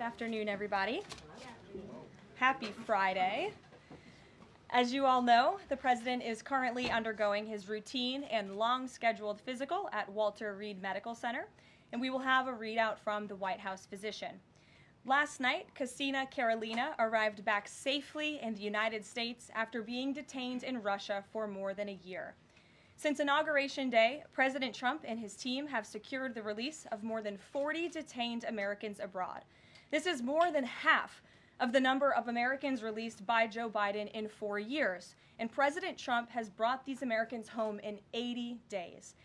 Good afternoon, everybody. Happy Friday. As you all know, the President is currently undergoing his routine and long-scheduled physical at Walter Reed Medical Center, and we will have a readout from the White House physician. Last night, Casina Carolina arrived back safely in the United States after being detained in Russia for more than a year. Since Inauguration Day, President Trump and his team have secured the release of more than 40 detained Americans abroad. This is more than half of the number of Americans released by Joe Biden in 4 years, and President Trump has brought these Americans home in 80 days.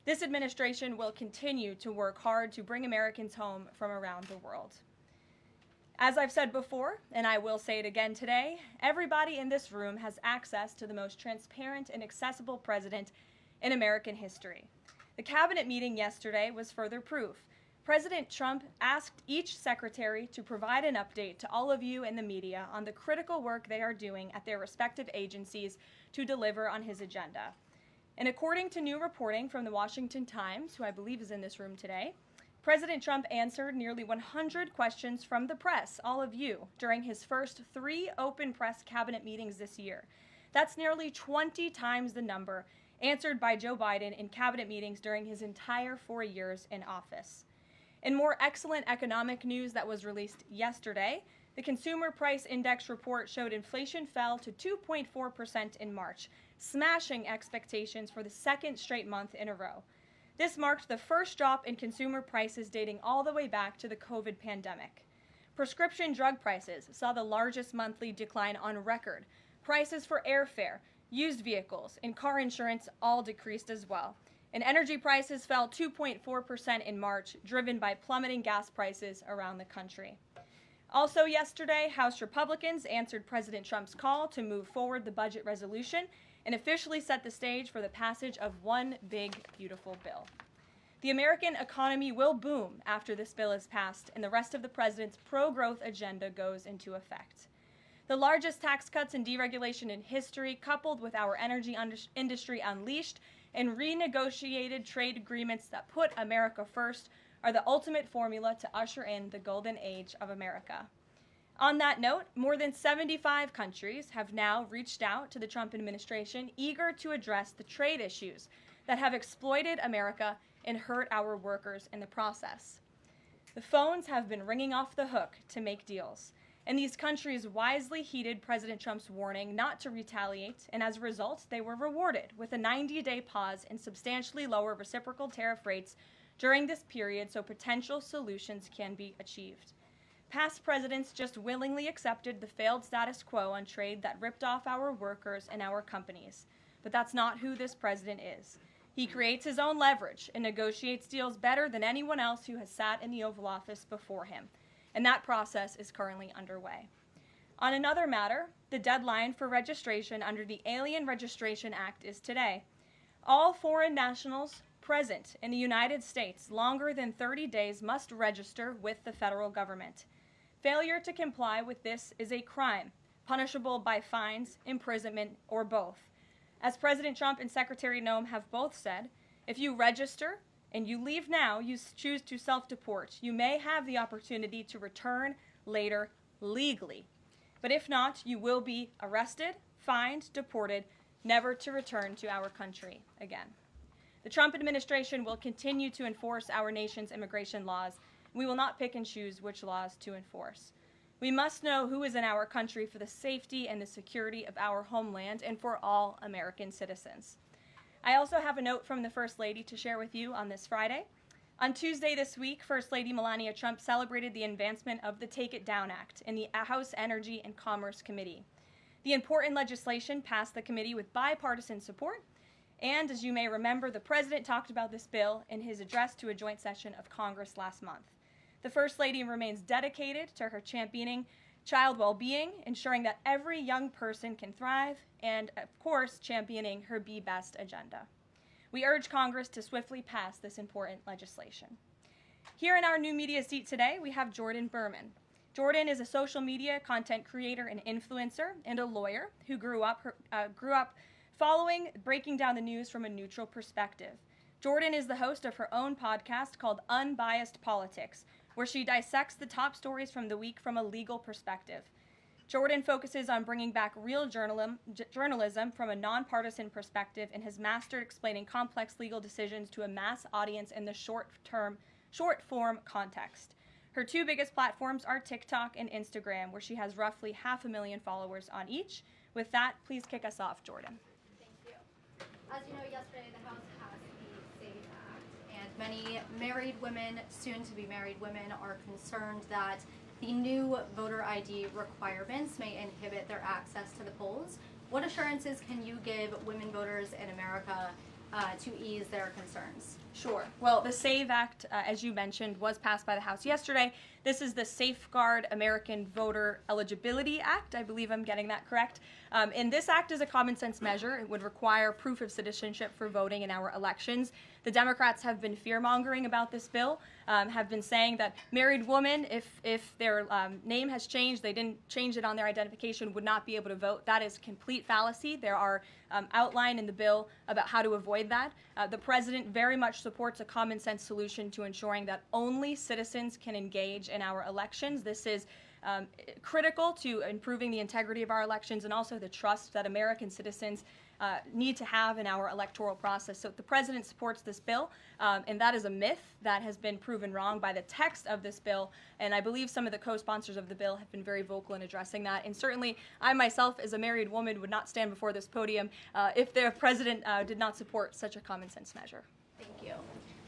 This administration will continue to work hard to bring Americans home from around the world. As I've said before, and I will say it again today, everybody in this room has access to the most transparent and accessible president in American history. The cabinet meeting yesterday was further proof. President Trump asked each secretary to provide an update to all of you in the media on the critical work they are doing at their respective agencies to deliver on his agenda. And according to new reporting from the Washington Times, who I believe is in this room today, President Trump answered nearly 100 questions from the press, all of you, during his first 3 open press cabinet meetings this year. That's nearly 20 times the number answered by Joe Biden in cabinet meetings during his entire 4 years in office. In more excellent economic news that was released yesterday, the Consumer Price Index report showed inflation fell to 2.4% in March, smashing expectations for the second straight month in a row. This marked the first drop in consumer prices dating all the way back to the COVID pandemic. Prescription drug prices saw the largest monthly decline on record. Prices for airfare, used vehicles, and car insurance all decreased as well. And energy prices fell 2.4% in March, driven by plummeting gas prices around the country. Also yesterday, House Republicans answered President Trump's call to move forward the budget resolution and officially set the stage for the passage of one big, beautiful bill. The American economy will boom after this bill is passed and the rest of the president's pro-growth agenda goes into effect. The largest tax cuts and deregulation in history, coupled with our energy industry unleashed and renegotiated trade agreements that put America first, are the ultimate formula to usher in the golden age of America. On that note, more than 75 countries have now reached out to the Trump administration, eager to address the trade issues that have exploited America and hurt our workers in the process. The phones have been ringing off the hook to make deals, and these countries wisely heeded President Trump's warning not to retaliate, and as a result, they were rewarded with a 90-day pause and substantially lower reciprocal tariff rates during this period so potential solutions can be achieved. Past presidents just willingly accepted the failed status quo on trade that ripped off our workers and our companies. But that's not who this president is. He creates his own leverage and negotiates deals better than anyone else who has sat in the Oval Office before him. And that process is currently underway. On another matter, the deadline for registration under the Alien Registration Act is today. All foreign nationals present in the United States longer than 30 days must register with the federal government. Failure to comply with this is a crime, punishable by fines, imprisonment, or both. As President Trump and Secretary Noem have both said, if you register and you leave now, you choose to self-deport. You may have the opportunity to return later legally. But if not, you will be arrested, fined, deported, never to return to our country again. The Trump administration will continue to enforce our nation's immigration laws. We will not pick and choose which laws to enforce. We must know who is in our country for the safety and the security of our homeland and for all American citizens. I also have a note from the First Lady to share with you on this Friday. On Tuesday this week, First Lady Melania Trump celebrated the advancement of the Take It Down Act in the House Energy and Commerce Committee. The important legislation passed the committee with bipartisan support, and as you may remember, the President talked about this bill in his address to a joint session of Congress last month. The First Lady remains dedicated to her championing child well-being, ensuring that every young person can thrive, and, of course, championing her Be Best agenda. We urge Congress to swiftly pass this important legislation. Here in our new media seat today, we have Jordan Berman. Jordan is a social media content creator and influencer and a lawyer who grew up following breaking down the news from a neutral perspective. Jordan is the host of her own podcast called Unbiased Politics, where she dissects the top stories from the week from a legal perspective. Jordan focuses on bringing back real journalism from a nonpartisan perspective and has mastered explaining complex legal decisions to a mass audience in the short-form context. Her two biggest platforms are TikTok and Instagram, where she has roughly 500,000 followers on each. With that, please kick us off, Jordan. Thank you. As you know, yesterday the House passed the SAVE Act, and many married women, soon-to-be married women, are concerned that the new voter ID requirements may inhibit their access to the polls. What assurances can you give women voters in America to ease their concerns? Sure. Well, the SAVE Act, as you mentioned, was passed by the House yesterday. This is the Safeguard American Voter Eligibility Act. I believe I'm getting that correct. And this act is a common sense measure. It would require proof of citizenship for voting in our elections. The Democrats have been fear-mongering about this bill, have been saying that married women, if their name has changed, they didn't change it on their identification, would not be able to vote. That is complete fallacy. There are outlined in the bill about how to avoid that. The president very much supports a common sense solution to ensuring that only citizens can engage in our elections. This is critical to improving the integrity of our elections and also the trust that American citizens need to have in our electoral process. So the president supports this bill, and that is a myth that has been proven wrong by the text of this bill, and I believe some of the co-sponsors of the bill have been very vocal in addressing that, and certainly I myself, as a married woman, would not stand before this podium if the president did not support such a common sense measure. Thank you.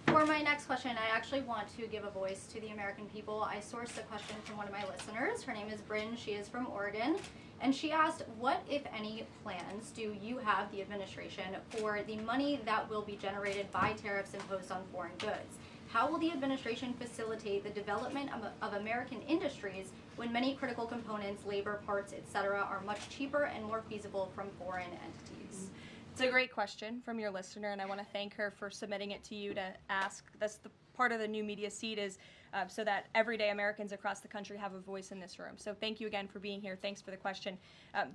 For my next question, I actually want to give a voice to the American people. I sourced a question from one of my listeners. Her name is Bryn. She is from Oregon. And she asked, what, if any, plans do you have, the administration, for the money that will be generated by tariffs imposed on foreign goods? How will the administration facilitate the development of American industries when many critical components, labor, parts, etc., are much cheaper and more feasible from foreign entities? It's a great question from your listener, and I want to thank her for submitting it to you to ask. That's the part of the new media seat is so that everyday Americans across the country have a voice in this room. So thank you again for being here. Thanks for the question.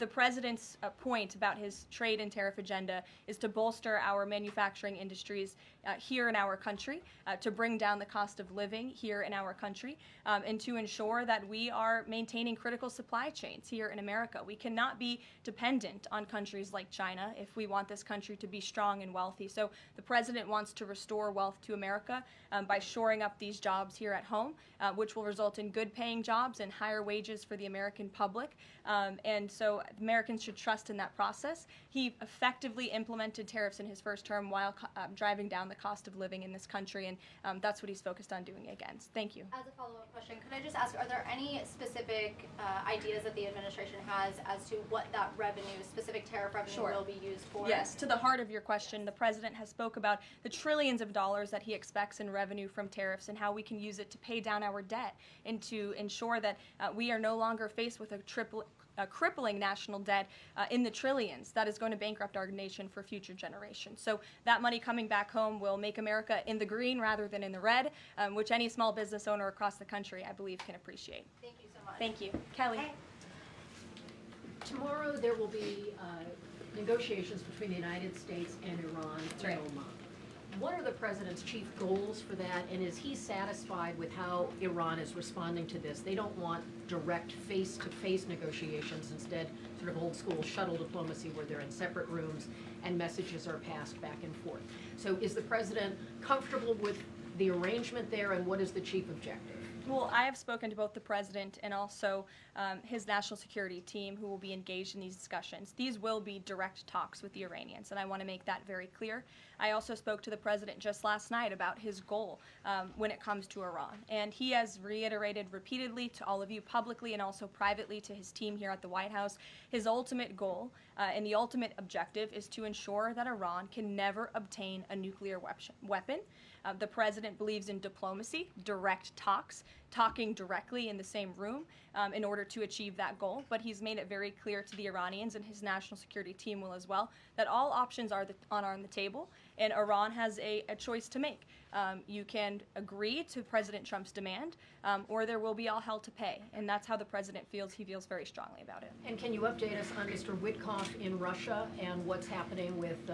The president's point about his trade and tariff agenda is to bolster our manufacturing industries here in our country, to bring down the cost of living here in our country, and to ensure that we are maintaining critical supply chains here in America. We cannot be dependent on countries like China if we want this country to be strong and wealthy. So the president wants to restore wealth to America by shoring up these jobs here at home, which will result in good paying jobs and higher wages for the American public. And so Americans should trust in that process. He effectively implemented tariffs in his first term while driving down the cost of living in this country, and that's what he's focused on doing again. Thank you. As a follow-up question, could I just ask, are there any specific ideas that the administration has as to what that revenue, specific tariff revenue, will be used for? Yes, to the heart of your question, the president has spoke about the trillions of dollars that he expects in revenue from tariffs and how we can use it to pay down our debt and to ensure that we are no longer faced with a crippling national debt in the trillions that is going to bankrupt our nation for future generations. So that money coming back home will make America in the green rather than in the red, which any small business owner across the country, I believe, can appreciate. Thank you so much. Thank you. Kelly. Hey. Tomorrow there will be negotiations between the United States and Iran in Oman. What are the president's chief goals for that, and is he satisfied with how Iran is responding to this? They don't want direct face-to-face negotiations, instead sort of old-school shuttle diplomacy where they're in separate rooms and messages are passed back and forth. So is the president comfortable with the arrangement there, and what is the chief objective? Well, I have spoken to both the president and also his national security team who will be engaged in these discussions. These will be direct talks with the Iranians, and I want to make that very clear. I also spoke to the president just last night about his goal when it comes to Iran, and he has reiterated repeatedly to all of you publicly and also privately to his team here at the White House, his ultimate goal and the ultimate objective is to ensure that Iran can never obtain a nuclear weapon. The president believes in diplomacy, direct talks, talking directly in the same room in order to achieve that goal. But he's made it very clear to the Iranians, and his national security team will as well, that all options are on the table, and Iran has a choice to make. You can agree to President Trump's demand, or there will be all hell to pay. And that's how the president feels. He feels very strongly about it. And can you update us on Mr. Witkoff in Russia and what's happening with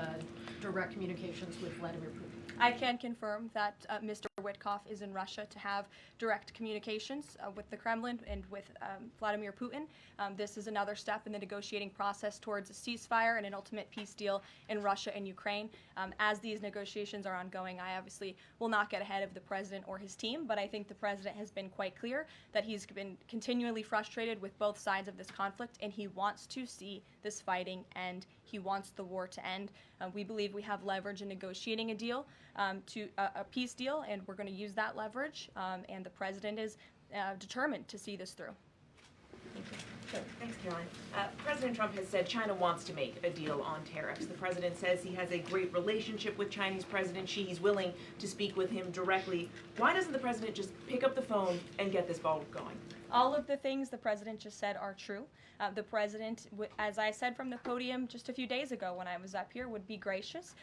direct communications with Vladimir Putin? I can confirm that Mr. Witkoff is in Russia to have direct communications with the Kremlin and with Vladimir Putin. This is another step in the negotiating process towards a ceasefire and an ultimate peace deal in Russia and Ukraine. As these negotiations are ongoing, I obviously will not get ahead of the president or his team, but I think the president has been quite clear that he's been continually frustrated with both sides of this conflict, and he wants to see this fighting end. He wants the war to end. We believe we have leverage in negotiating a deal, to a peace deal, and we're going to use that leverage, and the president is determined to see this through. Thank you. Sure. Thanks, Caroline. President Trump has said China wants to make a deal on tariffs. The president says he has a great relationship with Chinese President Xi. He's willing to speak with him directly. Why doesn't the president just pick up the phone and get this ball going? All of the things the president just said are true. The president, as I said from the podium just a few days ago when I was up here, would be gracious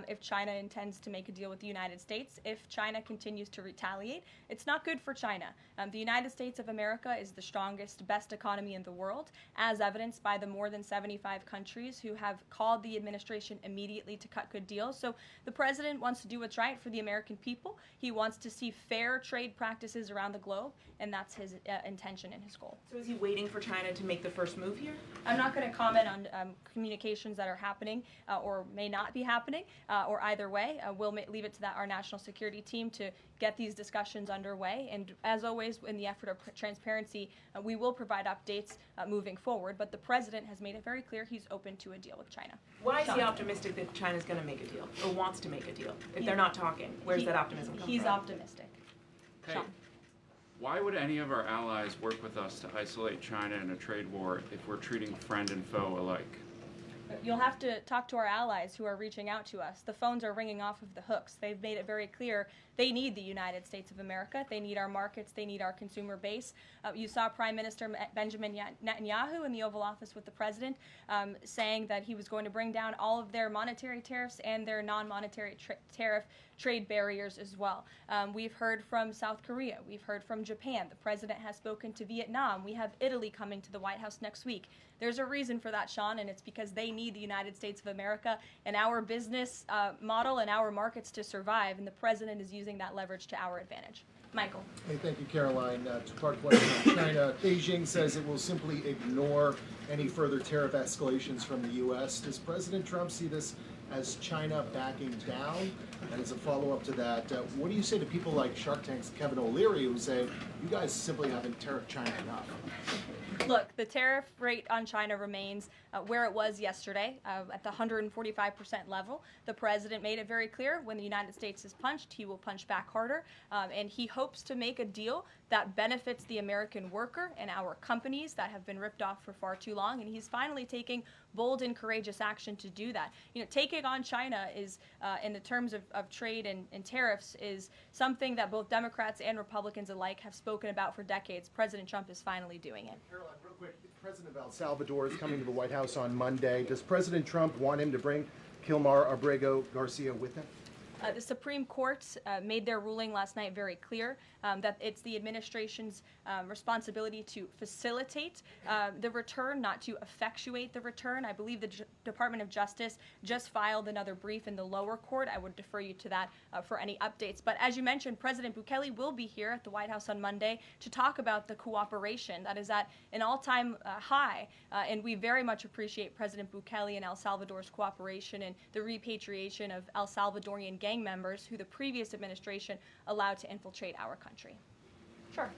if China intends to make a deal with the United States. If China continues to retaliate, it's not good for China. The United States of America is the strongest, best economy in the world, as evidenced by the more than 75 countries who have called the administration immediately to cut good deals. So the president wants to do what's right for the American people. He wants to see fair trade practices around the globe, and that's his intention and his goal. So is he waiting for China to make the first move here? I'm not going to comment on communications that are happening or may not be happening, or either way. We'll leave it to our national security team to get these discussions underway. And as always, in the effort of transparency, we will provide updates moving forward. But the president has made it very clear he's open to a deal with China. Why is he optimistic that China's going to make a deal or wants to make a deal? If they're not talking, where's that optimism come from? He's optimistic. Hey, Sean. why would any of our allies work with us to isolate China in a trade war if we're treating friend and foe alike? You'll have to talk to our allies who are reaching out to us. The phones are ringing off of the hooks. They've made it very clear they need the United States of America. They need our markets. They need our consumer base. You saw Prime Minister Benjamin Netanyahu in the Oval Office with the president saying that he was going to bring down all of their monetary tariffs and their non-monetary tariff trade barriers as well. We've heard from South Korea. We've heard from Japan. The president has spoken to Vietnam. We have Italy coming to the White House next week. There's a reason for that, Sean, and it's because they need the United States of America and our business model and our markets to survive, and the president is using that leverage to our advantage. Michael. Hey, thank you, Caroline. Two-part question on China. Beijing says it will simply ignore any further tariff escalations from the U.S. Does President Trump see this as China backing down? And as a follow-up to that, what do you say to people like Shark Tank's Kevin O'Leary who say, you guys simply haven't tariffed China enough? Look, the tariff rate on China remains where it was yesterday, at the 145% level. The president made it very clear when the United States is punched, he will punch back harder, and he hopes to make a deal that benefits the American worker and our companies that have been ripped off for far too long, and he's finally taking bold and courageous action to do that. You know, taking on China is, in the terms of trade and tariffs, is something that both Democrats and Republicans alike have spoken about for decades. President Trump is finally doing it. Caroline, real quick, the president of El Salvador is coming to the White House on Monday. Does President Trump want him to bring Kilmar Abrego Garcia with him? The Supreme Court made their ruling last night very clear that it's the administration's responsibility to facilitate the return, not to effectuate the return. I believe the Department of Justice just filed another brief in the lower court. I would defer you to that for any updates. But as you mentioned, President Bukele will be here at the White House on Monday to talk about the cooperation that is at an all-time high. And we very much appreciate President Bukele and El Salvador's cooperation and the repatriation of El Salvadorian gang members who the previous administration allowed to infiltrate our country. Sure.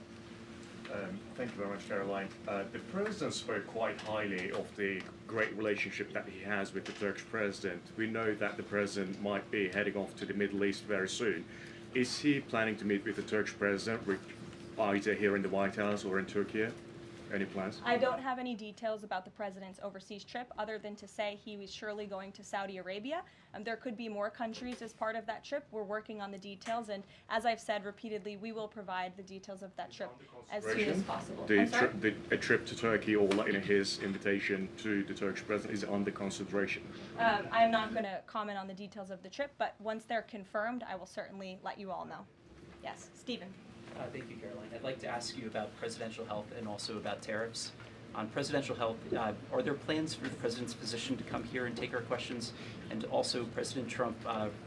Thank you very much, Caroline. The president spoke quite highly of the great relationship that he has with the Turkish president. We know that the president might be heading off to the Middle East very soon. Is he planning to meet with the Turkish president, either here in the White House or in Turkey? Any plans? I don't have any details about the president's overseas trip other than to say he was surely going to Saudi Arabia. There could be more countries as part of that trip. We're working on the details, and as I've said repeatedly, we will provide the details of that trip as soon as possible. A trip to Turkey, or his invitation to the Turkish president, is under consideration? I'm not going to comment on the details of the trip, but once they're confirmed, I will certainly let you all know. Yes, Stephen. Thank you, Caroline. I'd like to ask you about presidential health and also about tariffs. On presidential health, are there plans for the president's physician to come here and take our questions? And also, President Trump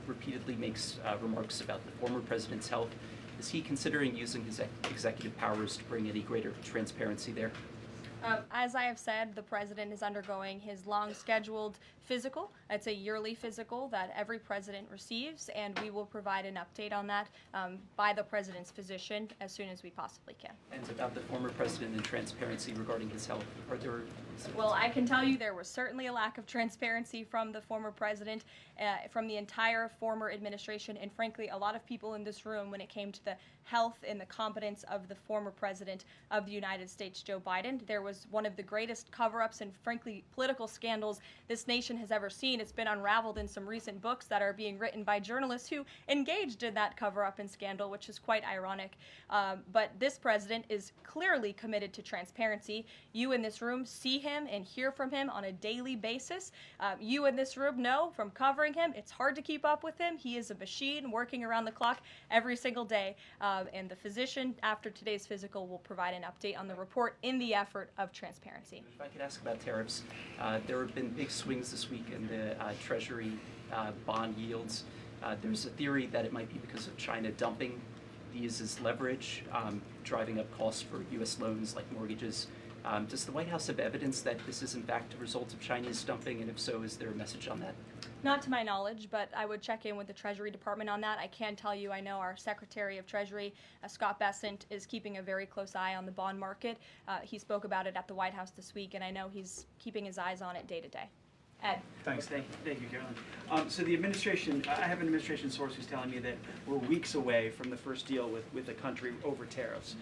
repeatedly makes remarks about the former president's health. Is he considering using his executive powers to bring any greater transparency there? As I have said, the president is undergoing his long-scheduled physical. It's a yearly physical that every president receives, and we will provide an update on that by the president's physician as soon as we possibly can. And about the former president and transparency regarding his health, are there... Well, I can tell you there was certainly a lack of transparency from the former president, from the entire former administration, and frankly, a lot of people in this room when it came to the health and the competence of the former president of the United States, Joe Biden. There was one of the greatest cover-ups and frankly political scandals this nation has ever seen. It's been unraveled in some recent books that are being written by journalists who engaged in that cover-up and scandal, which is quite ironic. But this president is clearly committed to transparency. You in this room see him and hear from him on a daily basis. You in this room know from covering him, it's hard to keep up with him. He is a machine working around the clock every single day. And the physician, after today's physical, will provide an update on the report in the effort of transparency. If I could ask about tariffs, there have been big swings this week in the Treasury bond yields. There's a theory that it might be because of China dumping these as leverage, driving up costs for U.S. loans like mortgages. Does the White House have evidence that this is in fact a result of Chinese dumping, and if so, is there a message on that? Not to my knowledge, but I would check in with the Treasury Department on that. I can tell you I know our Secretary of Treasury, Scott Bessent, is keeping a very close eye on the bond market. He spoke about it at the White House this week, and I know he's keeping his eyes on it day to day. Ed. Thanks. Thank you, Karoline. So the administration, I have an administration source who's telling me that we're weeks away from the first deal with the country over tariffs.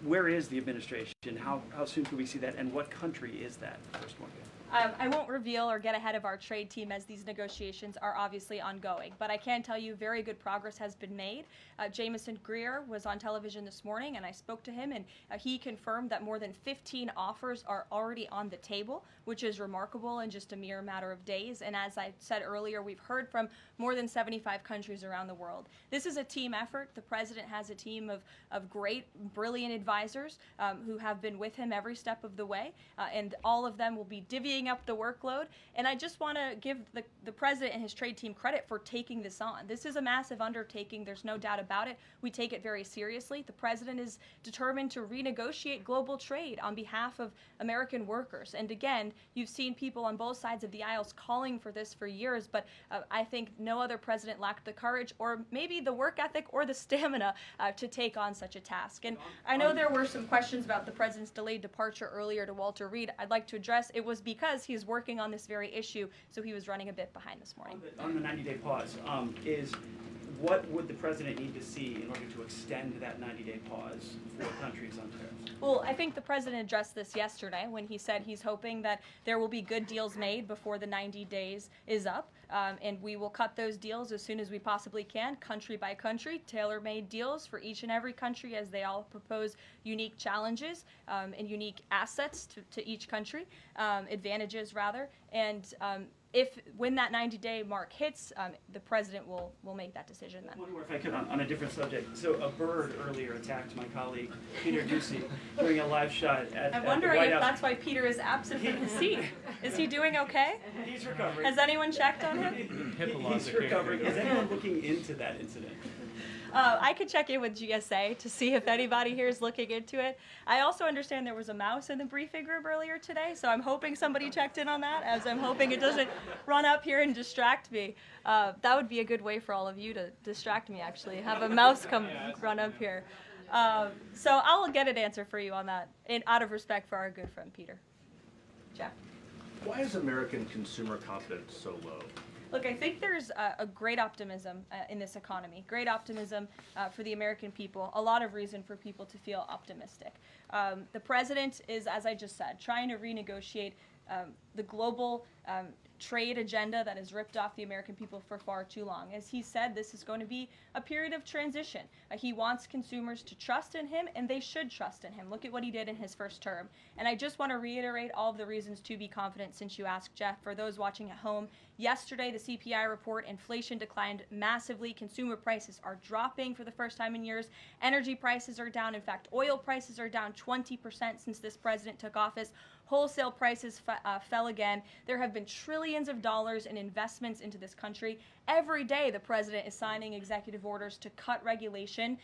Where is the administration? How soon can we see that? And what country is that first one? I won't reveal or get ahead of our trade team as these negotiations are obviously ongoing, but I can tell you very good progress has been made. Jameson Greer was on television this morning and I spoke to him, and he confirmed that more than 15 offers are already on the table, which is remarkable in just a mere matter of days. And as I said earlier, we've heard from more than 75 countries around the world. This is a team effort. The president has a team of great, brilliant advisors who have been with him every step of the way, and all of them will be divvying up the workload. And I just want to give the president and his trade team credit for taking this on. This is a massive undertaking. There's no doubt about it. We take it very seriously. The president is determined to renegotiate global trade on behalf of American workers. And again, you've seen people on both sides of the aisles calling for this for years, but I think no other president lacked the courage or maybe the work ethic or the stamina to take on such a task. And I know there were some questions about the president's delayed departure earlier to Walter Reed. I'd like to address it was because he's working on this very issue, so he was running a bit behind this morning. On the 90-day pause, is what would the president need to see in order to extend that 90-day pause for countries on tariffs? Well, I think the president addressed this yesterday when he said he's hoping that there will be good deals made before the 90 days is up, and we will cut those deals as soon as we possibly can, country by country, tailor-made deals for each and every country as they all propose unique challenges and unique assets to each country, advantages rather, and when that 90-day mark hits, the president will make that decision then. One more, if I could, on a different subject. So a bird earlier attacked my colleague Peter Doocy during a live shot at I'm the wondering White if House. that's why Peter is absent from his seat. Is he doing okay? He's recovering. Has anyone checked on him? He's recovering. Is anyone looking into that incident? I could check in with GSA to see if anybody here is looking into it. I also understand there was a mouse in the briefing room earlier today, so I'm hoping somebody checked in on that, as I'm hoping it doesn't run up here and distract me. That would be a good way for all of you to distract me, actually, have a mouse come run up here. So I'll get an answer for you on that, out of respect for our good friend Peter. Jeff? Why is American consumer confidence so low? Look, I think there's a great optimism in this economy, great optimism for the American people, a lot of reason for people to feel optimistic. The president is, as I just said, trying to renegotiate the global trade agenda that has ripped off the American people for far too long. As he said, this is going to be a period of transition. He wants consumers to trust in him, and they should trust in him. Look at what he did in his first term. And I just want to reiterate all of the reasons to be confident since you asked, Jeff. For those watching at home, yesterday the CPI report, inflation declined massively. Consumer prices are dropping for the first time in years. Energy prices are down. In fact, oil prices are down 20% since this president took office. Wholesale prices fell again. There have been trillions of dollars in investments into this country. Every day the president is signing executive orders to cut regulation,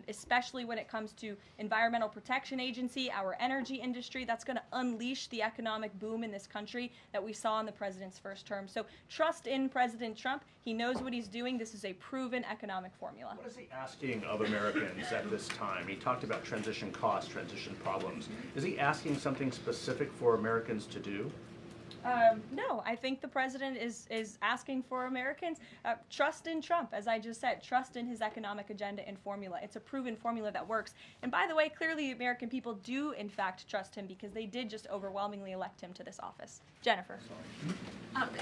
especially when it comes to Environmental Protection Agency, our energy industry. That's going to unleash the economic boom in this country that we saw in the president's first term. So trust in President Trump. He knows what he's doing. This is a proven economic formula. What is he asking of Americans at this time? He talked about transition costs, transition problems. Is he asking something specific for Americans to do? No, I think the president is asking for Americans trust in Trump, as I just said, trust in his economic agenda and formula. It's a proven formula that works. And by the way, clearly the American people do in fact trust him because they did just overwhelmingly elect him to this office. Jennifer.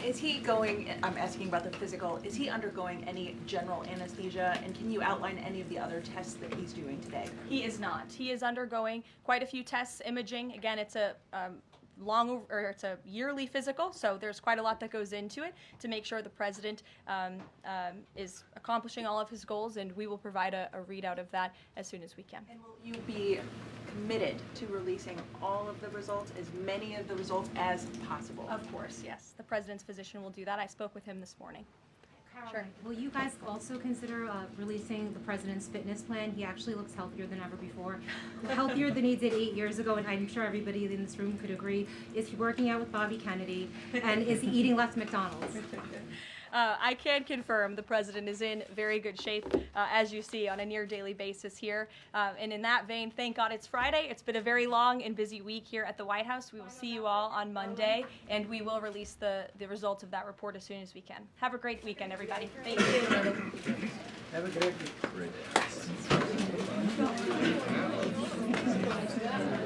Is he going, I'm asking about the physical, is he undergoing any general anesthesia, and can you outline any of the other tests that he's doing today? He is not. He is undergoing quite a few tests, imaging. Again, it's a it's a yearly physical, so there's quite a lot that goes into it to make sure the president is accomplishing all of his goals, and we will provide a readout of that as soon as we can. And will you be committed to releasing all of the results, as many of the results as possible? Of course, yes. The president's physician will do that. I spoke with him this morning. Sure. Will you guys also consider releasing the president's fitness plan? He actually looks healthier than ever before. Healthier than he did 8 years ago, and I'm sure everybody in this room could agree. Is he working out with Bobby Kennedy? And is he eating less McDonald's? I can confirm the president is in very good shape, as you see, on a near daily basis here. And in that vein, thank God it's Friday. It's been a very long and busy week here at the White House. We will see you all on Monday, and we will release the results of that report as soon as we can. Have a great weekend, everybody. Thank you. Have a great week.